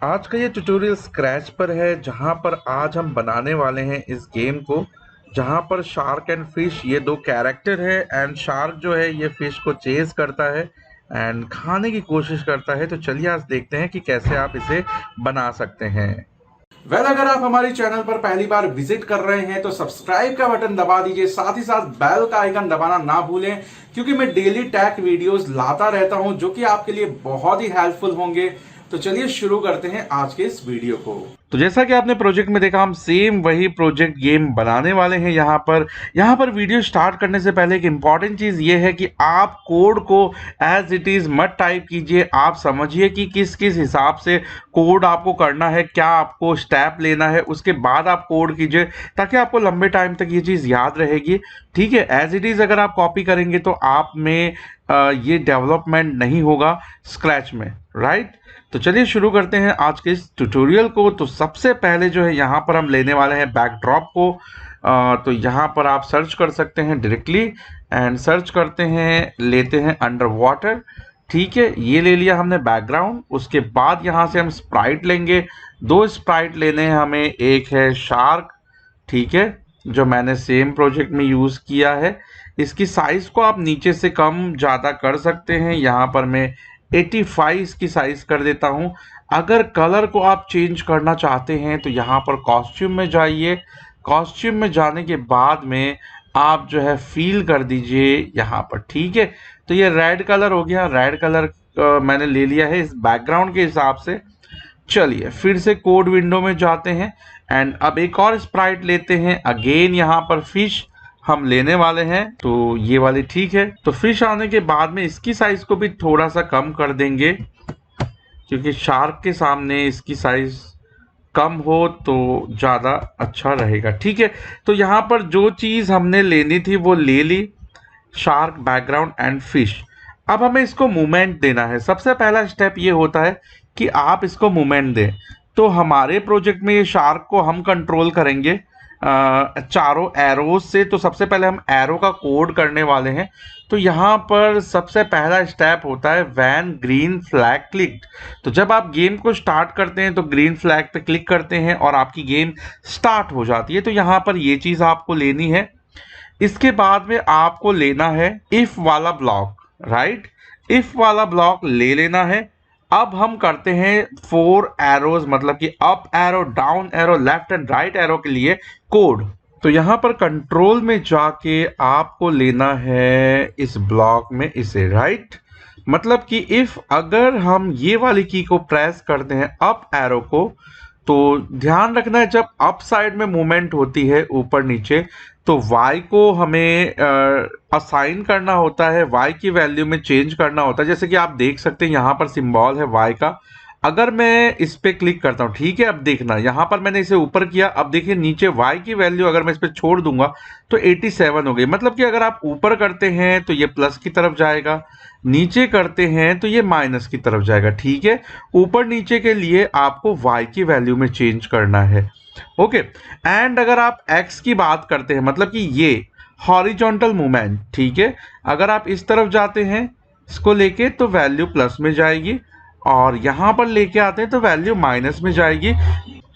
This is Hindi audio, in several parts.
आज का ये ट्यूटोरियल स्क्रैच पर है, जहाँ पर आज हम बनाने वाले हैं इस गेम को, जहाँ पर शार्क एंड फिश ये दो कैरेक्टर है एंड शार्क जो है ये फिश को चेज करता है एंड खाने की कोशिश करता है। तो चलिए आज देखते हैं कि कैसे आप इसे बना सकते हैं। अगर आप हमारे चैनल पर पहली बार विजिट कर रहे हैं तो सब्सक्राइब का बटन दबा दीजिए, साथ ही साथ बेल का आइकन दबाना ना भूलें, क्योंकि मैं डेली टैक वीडियोस लाता रहता हूं जो कि आपके लिए बहुत ही हेल्पफुल होंगे। तो चलिए शुरू करते हैं आज के इस वीडियो को। तो जैसा कि आपने प्रोजेक्ट में देखा, हम सेम वही प्रोजेक्ट गेम बनाने वाले हैं। यहाँ पर वीडियो स्टार्ट करने से पहले एक इंपॉर्टेंट चीज़ ये है कि आप कोड को एज इट इज़ मत टाइप कीजिए। आप समझिए कि किस किस हिसाब से कोड आपको करना है, क्या आपको स्टेप लेना है, उसके बाद आप कोड कीजिए, ताकि आपको लंबे टाइम तक ये चीज़ याद रहेगी। ठीक है, एज इट इज़ अगर आप कॉपी करेंगे तो आप में ये डेवलपमेंट नहीं होगा स्क्रैच में, राइट। तो चलिए शुरू करते हैं आज के इस ट्यूटोरियल को। तो सबसे पहले जो है यहाँ पर हम लेने वाले हैं बैकड्रॉप को। तो यहाँ पर आप सर्च कर सकते हैं डायरेक्टली एंड सर्च करते हैं, लेते हैं अंडर वाटर। ठीक है, ये ले लिया हमने बैकग्राउंड। उसके बाद यहाँ से हम स्प्राइट लेंगे। दो स्प्राइट लेने हैं हमें, एक है शार्क, ठीक है, जो मैंने सेम प्रोजेक्ट में यूज़ किया है। इसकी साइज़ को आप नीचे से कम ज़्यादा कर सकते हैं। यहाँ पर मैं 85 की साइज कर देता हूं। अगर कलर को आप चेंज करना चाहते हैं तो यहाँ पर कॉस्ट्यूम में जाइए। कॉस्ट्यूम में जाने के बाद में आप जो है फील कर दीजिए यहाँ पर, ठीक है। तो ये रेड कलर हो गया। रेड कलर मैंने ले लिया है इस बैकग्राउंड के हिसाब से। चलिए फिर से कोड विंडो में जाते हैं एंड अब एक और स्प्राइट लेते हैं। अगेन यहाँ पर फिश हम लेने वाले हैं, तो ये वाली ठीक है। तो फिश आने के बाद में इसकी साइज को भी थोड़ा सा कम कर देंगे, क्योंकि शार्क के सामने इसकी साइज कम हो तो ज़्यादा अच्छा रहेगा। ठीक है, तो यहाँ पर जो चीज़ हमने लेनी थी वो ले ली, शार्क, बैकग्राउंड एंड फिश। अब हमें इसको मूवमेंट देना है। सबसे पहला स्टेप ये होता है कि आप इसको मूवमेंट दें। तो हमारे प्रोजेक्ट में ये शार्क को हम कंट्रोल करेंगे चारों एरोज से। तो सबसे पहले हम एरो का कोड करने वाले हैं। तो यहाँ पर सबसे पहला स्टेप होता है व्हेन ग्रीन फ्लैग क्लिक्ड। तो जब आप गेम को स्टार्ट करते हैं तो ग्रीन फ्लैग पे क्लिक करते हैं और आपकी गेम स्टार्ट हो जाती है। तो यहाँ पर ये चीज़ आपको लेनी है। इसके बाद में आपको लेना है इफ वाला ब्लॉक, राइट। इफ वाला ब्लॉक ले लेना है। अब हम करते हैं 4 एरोज, मतलब कि up arrow, down arrow, left and right arrow के लिए कोड। तो यहाँ पर कंट्रोल में जाके आपको लेना है इस ब्लॉक में इसे, राइट। मतलब कि इफ अगर हम ये वाली की को प्रेस करते हैं अप एरो को, तो ध्यान रखना है जब अप साइड में मूवमेंट होती है ऊपर नीचे, तो y को हमें असाइन करना होता है, y की वैल्यू में चेंज करना होता है। जैसे कि आप देख सकते हैं यहाँ पर सिंबल है y का। अगर मैं इस पे क्लिक करता हूँ, ठीक है, अब देखना यहाँ पर मैंने इसे ऊपर किया। अब देखिए नीचे y की वैल्यू अगर मैं इस पे छोड़ दूंगा तो 87 हो गई। मतलब कि अगर आप ऊपर करते हैं तो ये प्लस की तरफ जाएगा, नीचे करते हैं तो ये माइनस की तरफ जाएगा। ठीक है, ऊपर नीचे के लिए आपको y की वैल्यू में चेंज करना है। ओके, एंड अगर आप x की बात करते हैं, मतलब कि ये हॉरिजॉन्टल मूवमेंट, ठीक है, अगर आप इस तरफ जाते हैं इसको लेके तो वैल्यू प्लस में जाएगी, और यहां पर लेके आते हैं तो वैल्यू माइनस में जाएगी।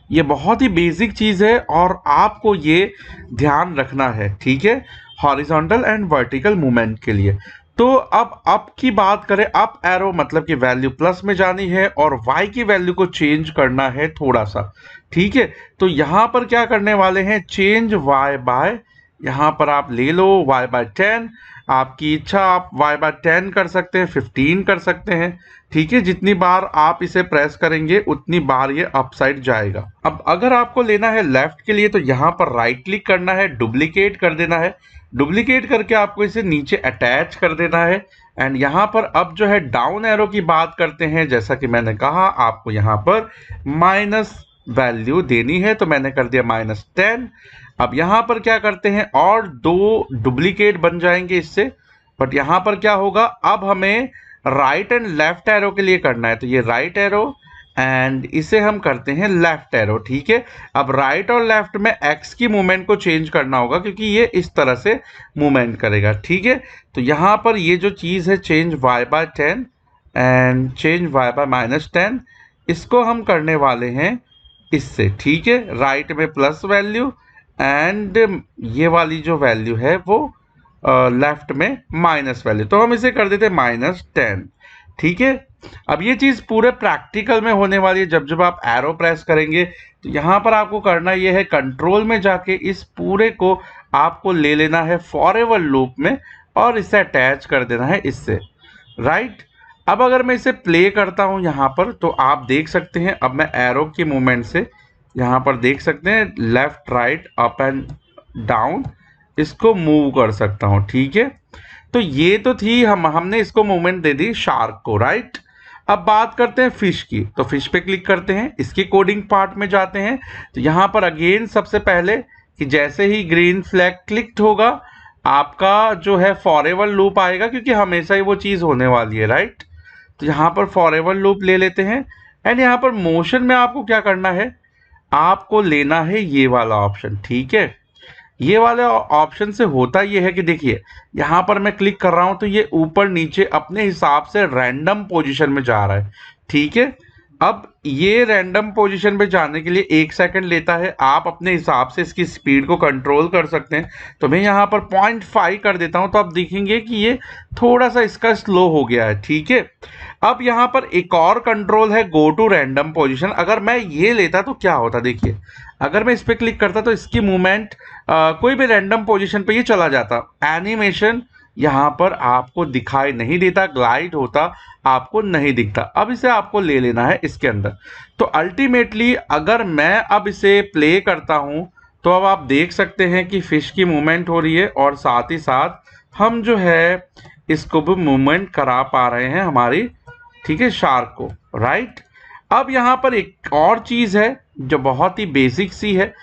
ये बहुत ही बेसिक चीज है और आपको ये ध्यान रखना है, ठीक है, हॉरिजॉन्टल एंड वर्टिकल मूवमेंट के लिए। तो अब अप की बात करें, अप एरो मतलब कि वैल्यू प्लस में जानी है और y की वैल्यू को चेंज करना है थोड़ा सा। ठीक है, तो यहाँ पर क्या करने वाले हैं, चेंज y बाय, यहाँ पर आप ले लो y बाय 10। आपकी इच्छा, आप y बाय 10 कर सकते हैं, 15 कर सकते हैं। ठीक है, जितनी बार आप इसे प्रेस करेंगे उतनी बार ये अप साइड जाएगा। अब अगर आपको लेना है लेफ्ट के लिए तो यहाँ पर राइट क्लिक करना है, डुप्लीकेट कर देना है। डुप्लीकेट करके आपको इसे नीचे अटैच कर देना है। एंड यहाँ पर अब जो है डाउन एरो की बात करते हैं। जैसा कि मैंने कहा आपको यहाँ पर माइनस वैल्यू देनी है, तो मैंने कर दिया -10। अब यहाँ पर क्या करते हैं, और 2 डुप्लीकेट बन जाएंगे इससे। बट यहाँ पर क्या होगा, अब हमें राइट एंड लेफ्ट एरो के लिए करना है। तो ये राइट एरो एंड इसे हम करते हैं लेफ्ट एरो। ठीक है, अब राइट और लेफ्ट में एक्स की मूवमेंट को चेंज करना होगा, क्योंकि ये इस तरह से मूवमेंट करेगा। ठीक है, तो यहाँ पर ये जो चीज़ है, change y by 10 and change y by -10, इसको हम करने वाले हैं इससे, ठीक है। राइट में प्लस वैल्यू एंड ये वाली जो वैल्यू है वो लेफ्ट में माइनस वैल्यू, तो हम इसे कर देते हैं -10, ठीक है। अब ये चीज पूरे प्रैक्टिकल में होने वाली है। जब जब आप एरो प्रेस करेंगे तो यहाँ पर आपको करना ये है, कंट्रोल में जाके इस पूरे को आपको ले लेना है फॉरएवर लूप में और इसे अटैच कर देना है इससे, राइट। अब अगर मैं इसे प्ले करता हूं यहाँ पर तो आप देख सकते हैं, अब मैं एरो की मूवमेंट से यहाँ पर देख सकते हैं left right up and down इसको मूव कर सकता हूं, ठीक है। तो ये तो थी हमने इसको मूवमेंट दे दी शार्क को, राइट। अब बात करते हैं फिश की, तो फिश पे क्लिक करते हैं, इसकी कोडिंग पार्ट में जाते हैं। तो यहाँ पर अगेन सबसे पहले कि जैसे ही ग्रीन फ्लैग क्लिक होगा आपका जो है फॉरएवर लूप आएगा, क्योंकि हमेशा ही वो चीज होने वाली है, राइट। तो यहाँ पर फॉरएवर लूप ले लेते हैं एंड यहाँ पर मोशन में आपको क्या करना है, आपको लेना है ये वाला ऑप्शन, ठीक है। ये वाले ऑप्शन से होता ये है कि देखिए यहाँ पर मैं क्लिक कर रहा हूं तो ये ऊपर नीचे अपने हिसाब से रैंडम पोजीशन में जा रहा है, ठीक है। अब ये रैंडम पोजीशन पे जाने के लिए 1 सेकंड लेता है, आप अपने हिसाब से इसकी स्पीड को कंट्रोल कर सकते हैं। तो मैं यहाँ पर 0.5 कर देता हूं, तो आप देखेंगे कि ये थोड़ा सा इसका स्लो हो गया है, ठीक है। अब यहाँ पर एक और कंट्रोल है, गो टू रैंडम पोजीशन। अगर मैं ये लेता तो क्या होता, देखिए अगर मैं इस पर क्लिक करता तो इसकी मूवमेंट कोई भी रैंडम पोजीशन पे ये चला जाता, एनिमेशन यहाँ पर आपको दिखाई नहीं देता, ग्लाइड होता आपको नहीं दिखता। अब इसे आपको ले लेना है इसके अंदर। तो अल्टीमेटली अगर मैं अब इसे प्ले करता हूं तो अब आप देख सकते हैं कि फिश की मूवमेंट हो रही है और साथ ही साथ हम जो है इसको भी मूवमेंट करा पा रहे हैं हमारी, ठीक है, शार्क को, राइट। अब यहाँ पर एक और चीज है जो बहुत ही बेसिक सी है।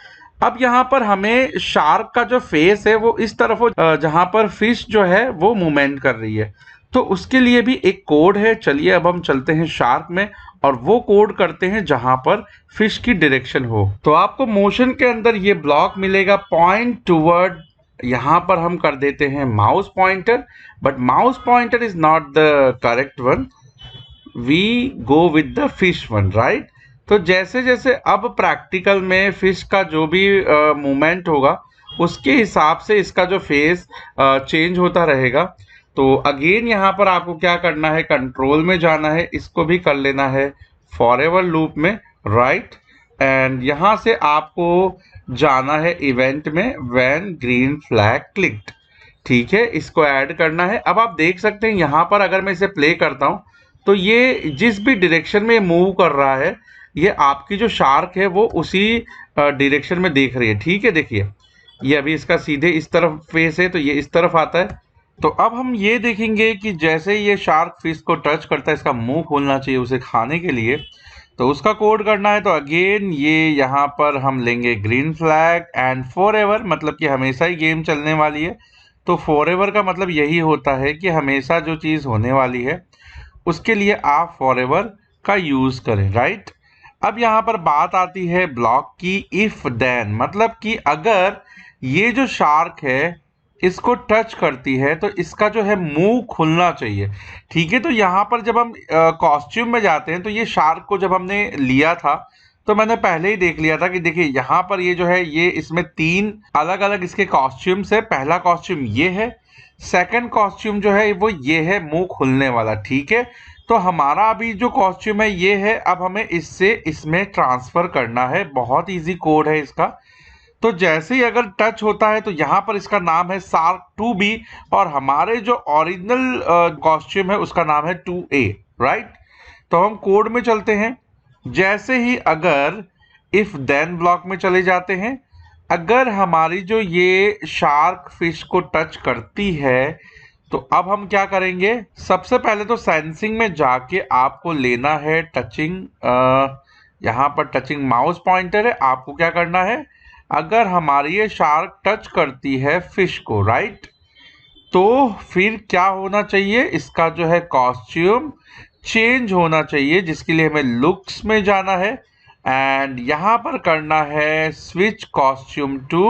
अब यहाँ पर हमें शार्क का जो फेस है वो इस तरफ हो जहाँ पर फिश जो है वो मूवमेंट कर रही है, तो उसके लिए भी एक कोड है। चलिए अब हम चलते हैं शार्क में और वो कोड करते हैं जहां पर फिश की डायरेक्शन हो। तो आपको मोशन के अंदर ये ब्लॉक मिलेगा पॉइंट टूवर्ड, यहाँ पर हम कर देते हैं mouse pointer, but mouse pointer is not the correct one, we go with the fish one, right. तो जैसे जैसे अब प्रैक्टिकल में फिश का जो भी मूवमेंट होगा उसके हिसाब से इसका जो फेस चेंज होता रहेगा। तो अगेन यहाँ पर आपको क्या करना है, कंट्रोल में जाना है, इसको भी कर लेना है फॉरएवर लूप में, राइट। एंड यहाँ से आपको जाना है इवेंट में व्हेन ग्रीन फ्लैग क्लिक्ड, ठीक है, इसको ऐड करना है। अब आप देख सकते हैं यहाँ पर अगर मैं इसे प्ले करता हूँ तो ये जिस भी डायरेक्शन में मूव कर रहा है ये आपकी जो शार्क है वो उसी डायरेक्शन में देख रही है, ठीक है। देखिए ये अभी इसका सीधे इस तरफ फेस है तो ये इस तरफ आता है। तो अब हम ये देखेंगे कि जैसे ये शार्क फिश को टच करता है इसका मुंह खोलना चाहिए उसे खाने के लिए, तो उसका कोड करना है। तो अगेन ये यहाँ पर हम लेंगे ग्रीन फ्लैग एंड फॉरएवर, मतलब कि हमेशा ही गेम चलने वाली है। तो फॉरएवर का मतलब यही होता है कि हमेशा जो चीज़ होने वाली है उसके लिए आप फॉरएवर का यूज़ करें, राइट। अब यहाँ पर बात आती है ब्लॉक की, इफ देन, मतलब कि अगर ये जो शार्क है इसको टच करती है तो इसका जो है मुंह खुलना चाहिए, ठीक है। तो यहाँ पर जब हम कॉस्ट्यूम में जाते हैं तो ये शार्क को जब हमने लिया था तो मैंने पहले ही देख लिया था कि देखिए यहाँ पर ये जो है ये इसमें 3 अलग अलग इसके कॉस्ट्यूम्स है। पहला कॉस्ट्यूम ये है, सेकंड कॉस्ट्यूम जो है वो ये है मुंह खुलने वाला, ठीक है। तो हमारा अभी जो कॉस्ट्यूम है ये है, अब हमें इससे इसमें ट्रांसफर करना है, बहुत इजी कोड है इसका। तो जैसे ही अगर टच होता है तो यहाँ पर इसका नाम है शार्क 2B और हमारे जो ओरिजिनल कॉस्ट्यूम है उसका नाम है 2A, राइट। तो हम कोड में चलते हैं, जैसे ही अगर इफ देन ब्लॉक में चले जाते हैं, अगर हमारी जो ये शार्क फिश को टच करती है तो अब हम क्या करेंगे, सबसे पहले तो सेंसिंग में जाके आपको लेना है टचिंग, यहाँ पर टचिंग माउस पॉइंटर है, आपको क्या करना है, अगर हमारी ये शार्क टच करती है फिश को, राइट, तो फिर क्या होना चाहिए, इसका जो है कॉस्ट्यूम चेंज होना चाहिए, जिसके लिए हमें लुक्स में जाना है एंड यहाँ पर करना है स्विच कॉस्ट्यूम टू,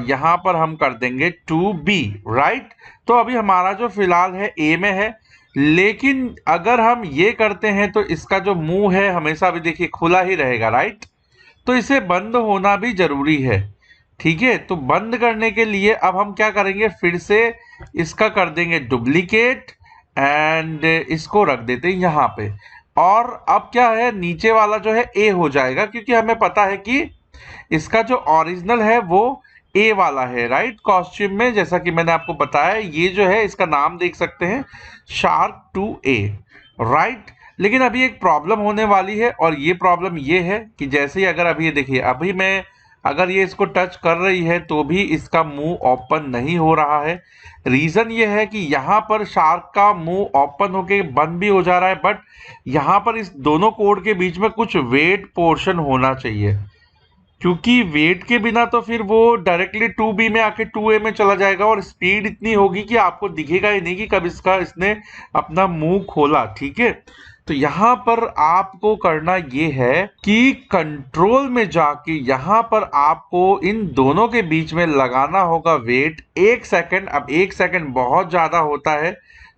यहाँ पर हम कर देंगे 2B, राइट। तो अभी हमारा जो फिलहाल है ए में है, लेकिन अगर हम ये करते हैं तो इसका जो मुंह है हमेशा भी देखिए खुला ही रहेगा, राइट। तो इसे बंद होना भी जरूरी है, ठीक है। तो बंद करने के लिए अब हम क्या करेंगे, फिर से इसका कर देंगे डुप्लीकेट एंड इसको रख देते हैं यहाँ पे। और अब क्या है, नीचे वाला जो है ए हो जाएगा, क्योंकि हमें पता है कि इसका जो ओरिजिनल है वो ए वाला है, राइट। कॉस्ट्यूम में जैसा कि मैंने आपको बताया, ये जो है इसका नाम देख सकते हैं शार्क 2A, राइट। लेकिन अभी एक प्रॉब्लम होने वाली है, और ये प्रॉब्लम ये है कि जैसे ही अगर अभी ये देखिए, अभी मैं अगर ये इसको टच कर रही है तो भी इसका मुंह ओपन नहीं हो रहा है। रीजन ये है कि यहाँ पर शार्क का मुंह ओपन होके बंद भी हो जा रहा है, बट यहाँ पर इस दोनों कोड के बीच में कुछ वेट पोर्शन होना चाहिए, क्योंकि वेट के बिना तो फिर वो डायरेक्टली 2B में आके 2A में चला जाएगा, और स्पीड इतनी होगी कि आपको दिखेगा ही नहीं कि कब इसने अपना मुंह खोला, ठीक है। तो यहाँ पर आपको करना ये है कि कंट्रोल में जाके यहाँ पर आपको इन दोनों के बीच में लगाना होगा वेट 1 सेकंड। अब 1 सेकंड बहुत ज्यादा होता है,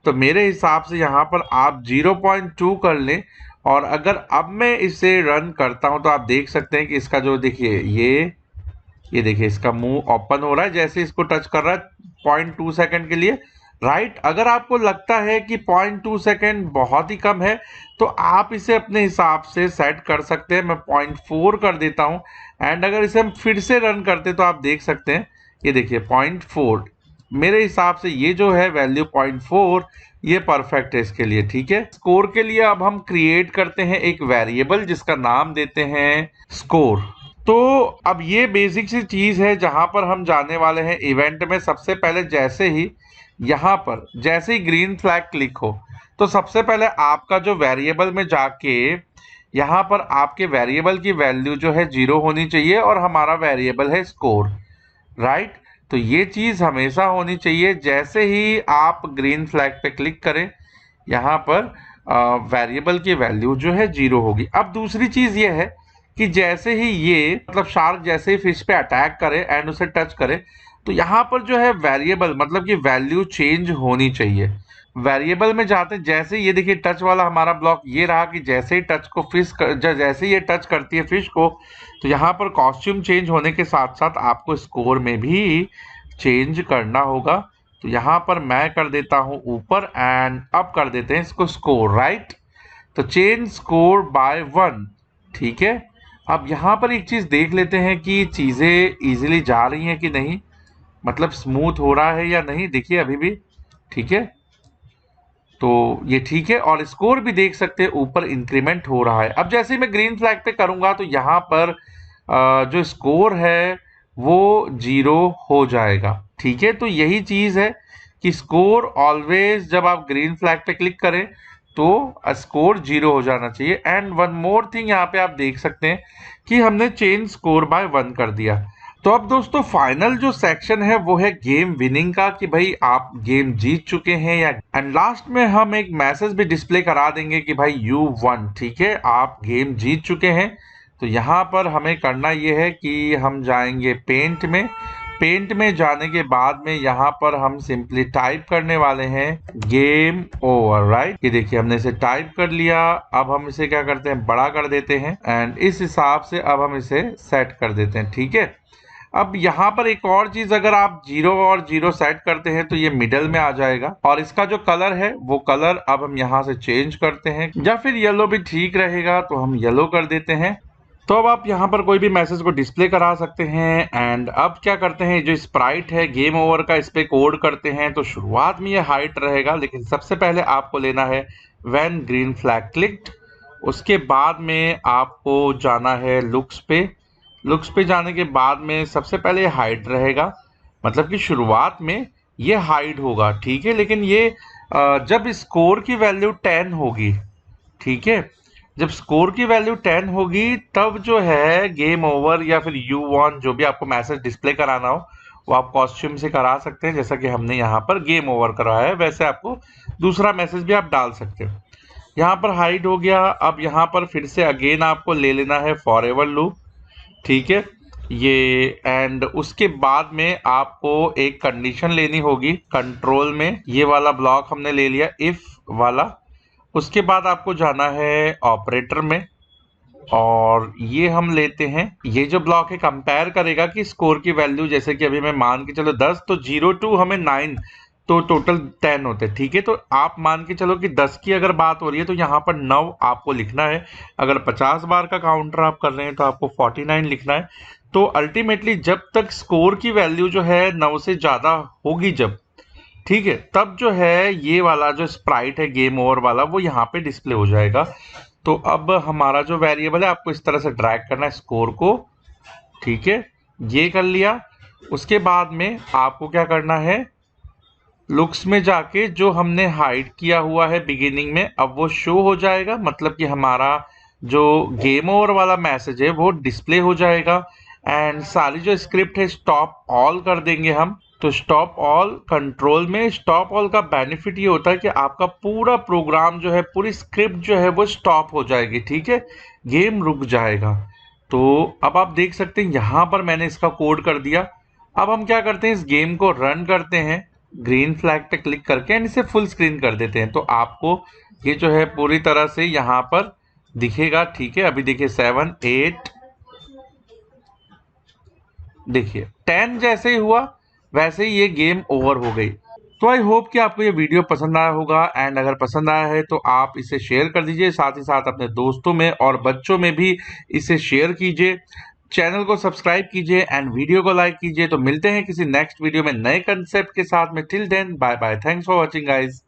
तो मेरे हिसाब से यहाँ पर आप 0.2 कर लें। और अगर अब मैं इसे रन करता हूं तो आप देख सकते हैं कि इसका जो देखिए ये देखिए इसका मुंह ओपन हो रहा है जैसे इसको टच कर रहा है 0.2 सेकंड के लिए, राइट। अगर आपको लगता है कि 0.2 सेकंड बहुत ही कम है तो आप इसे अपने हिसाब से सेट कर सकते हैं। मैं 0.4 कर देता हूं, एंड अगर इसे हम फिर से रन करते तो आप देख सकते हैं, ये देखिए 0.4। मेरे हिसाब से ये जो है वैल्यू 0.4 ये परफेक्ट है इसके लिए, ठीक है। स्कोर के लिए अब हम क्रिएट करते हैं एक वेरिएबल जिसका नाम देते हैं स्कोर। तो अब ये बेसिक सी चीज है जहां पर हम जाने वाले हैं इवेंट में। सबसे पहले जैसे ही यहाँ पर जैसे ही ग्रीन फ्लैग क्लिक हो तो सबसे पहले आपका जो वेरिएबल में जाके यहाँ पर आपके वेरिएबल की वैल्यू जो है 0 होनी चाहिए, और हमारा वेरिएबल है स्कोर, राइट। तो ये चीज हमेशा होनी चाहिए। जैसे ही आप ग्रीन फ्लैग पे क्लिक करें यहाँ पर वेरिएबल की वैल्यू जो है 0 होगी। अब दूसरी चीज ये है कि जैसे ही ये मतलब शार्क जैसे ही फिश पे अटैक करे एंड उसे टच करे तो यहाँ पर जो है वेरिएबल मतलब कि वैल्यू चेंज होनी चाहिए। वेरिएबल में जाते जैसे ये देखिए टच वाला हमारा ब्लॉक ये रहा कि जैसे ही टच को जैसे ही ये टच करती है फिश को तो यहाँ पर कॉस्ट्यूम चेंज होने के साथ साथ आपको स्कोर में भी चेंज करना होगा। तो यहाँ पर मैं कर देता हूँ ऊपर एंड अब कर देते हैं इसको स्कोर, राइट। तो चेंज स्कोर बाय 1, ठीक है। अब यहाँ पर एक चीज देख लेते हैं कि चीजें इजीली जा रही हैं कि नहीं, मतलब स्मूथ हो रहा है या नहीं। देखिए अभी भी ठीक है, तो ये ठीक है, और स्कोर भी देख सकते हैं ऊपर इंक्रीमेंट हो रहा है। अब जैसे ही मैं ग्रीन फ्लैग पे करूंगा तो यहाँ पर जो स्कोर है वो 0 हो जाएगा, ठीक है। तो यही चीज है कि स्कोर ऑलवेज जब आप ग्रीन फ्लैग पे क्लिक करें तो स्कोर 0 हो जाना चाहिए। एंड वन मोर थिंग यहाँ पे आप देख सकते हैं कि हमने चेंज स्कोर बाय 1 कर दिया। तो अब दोस्तों फाइनल जो सेक्शन है वो है गेम विनिंग का, कि भाई आप गेम जीत चुके हैं या। एंड लास्ट में हम एक मैसेज भी डिस्प्ले करा देंगे कि भाई यू वन, ठीक है, आप गेम जीत चुके हैं। तो यहाँ पर हमें करना ये है कि हम जाएंगे पेंट में। पेंट में जाने के बाद में यहाँ पर हम सिंपली टाइप करने वाले हैं गेम ओवर, राइट। ये देखिए हमने इसे टाइप कर लिया। अब हम इसे क्या करते हैं, बड़ा कर देते हैं, एंड इस हिसाब से अब हम इसे सेट कर देते हैं, ठीक है। अब यहाँ पर एक और चीज, अगर आप 0 और 0 सेट करते हैं तो ये मिडल में आ जाएगा, और इसका जो कलर है वो कलर अब हम यहाँ से चेंज करते हैं, या फिर येलो भी ठीक रहेगा तो हम येलो कर देते हैं। तो अब आप यहाँ पर कोई भी मैसेज को डिस्प्ले करा सकते हैं। एंड अब क्या करते हैं, जो स्प्राइट है गेम ओवर का इस पे कोड करते हैं। तो शुरुआत में ये हाइट रहेगा, लेकिन सबसे पहले आपको लेना है व्हेन ग्रीन फ्लैग क्लिक्ड। उसके बाद में आपको जाना है लुक्स पे। लुक्स पे जाने के बाद में सबसे पहले हाइड रहेगा, मतलब कि शुरुआत में ये हाइड होगा, ठीक है। लेकिन ये जब स्कोर की वैल्यू 10 होगी, ठीक है, जब स्कोर की वैल्यू 10 होगी तब जो है गेम ओवर या फिर यू वन, जो भी आपको मैसेज डिस्प्ले कराना हो वो आप कॉस्ट्यूम से करा सकते हैं। जैसा कि हमने यहाँ पर गेम ओवर करवाया है वैसे आपको दूसरा मैसेज भी आप डाल सकते हो। यहाँ पर हाइड हो गया। अब यहाँ पर फिर से अगेन आपको ले लेना है फॉरएवर लूप, ठीक है ये। एंड उसके बाद में आपको एक कंडीशन लेनी होगी कंट्रोल में, ये वाला ब्लॉक हमने ले लिया, इफ वाला। उसके बाद आपको जाना है ऑपरेटर में, और ये हम लेते हैं, ये जो ब्लॉक है कंपेयर करेगा कि स्कोर की वैल्यू, जैसे कि अभी मैं मान के चलो 10, तो 0 टू हमें 9, तो टोटल 10 होते हैं। ठीक है, तो आप मान के चलो कि 10 की अगर बात हो रही है तो यहाँ पर 9 आपको लिखना है। अगर 50 बार का काउंटर आप कर रहे हैं तो आपको 49 लिखना है। तो अल्टीमेटली जब तक स्कोर की वैल्यू जो है 9 से ज्यादा होगी जब, ठीक है, तब जो है ये वाला जो स्प्राइट है गेम ओवर वाला वो यहाँ पे डिस्प्ले हो जाएगा। तो अब हमारा जो वेरिएबल है आपको इस तरह से ड्रैग करना है स्कोर को। ठीक है, ये कर लिया। उसके बाद में आपको क्या करना है, लुक्स में जाके जो हमने हाइड किया हुआ है बिगिनिंग में, अब वो शो हो जाएगा, मतलब कि हमारा जो गेम ओवर वाला मैसेज है वो डिस्प्ले हो जाएगा। एंड सारी जो स्क्रिप्ट है स्टॉप ऑल कर देंगे हम। तो स्टॉप ऑल कंट्रोल में, स्टॉप ऑल का बेनिफिट ये होता है कि आपका पूरा प्रोग्राम जो है, पूरी स्क्रिप्ट जो है वो स्टॉप हो जाएगी। ठीक है, गेम रुक जाएगा। तो अब आप देख सकते हैं यहाँ पर मैंने इसका कोड कर दिया। अब हम क्या करते हैं, इस गेम को रन करते हैं ग्रीन फ्लैग पे क्लिक करके, एंड इसे फुल स्क्रीन कर देते हैं। तो आपको ये जो है पूरी तरह से यहाँ पर दिखेगा। ठीक है, अभी देखिए 7, 8, देखिए 10 जैसे ही हुआ वैसे ही ये गेम ओवर हो गई। तो आई होप कि आपको ये वीडियो पसंद आया होगा, एंड अगर पसंद आया है तो आप इसे शेयर कर दीजिए, साथ ही साथ अपने दोस्तों में और बच्चों में भी इसे शेयर कीजिए। चैनल को सब्सक्राइब कीजिए एंड वीडियो को लाइक कीजिए। तो मिलते हैं किसी नेक्स्ट वीडियो में नए कंसेप्ट के साथ में। Till then bye bye, thanks for watching guys.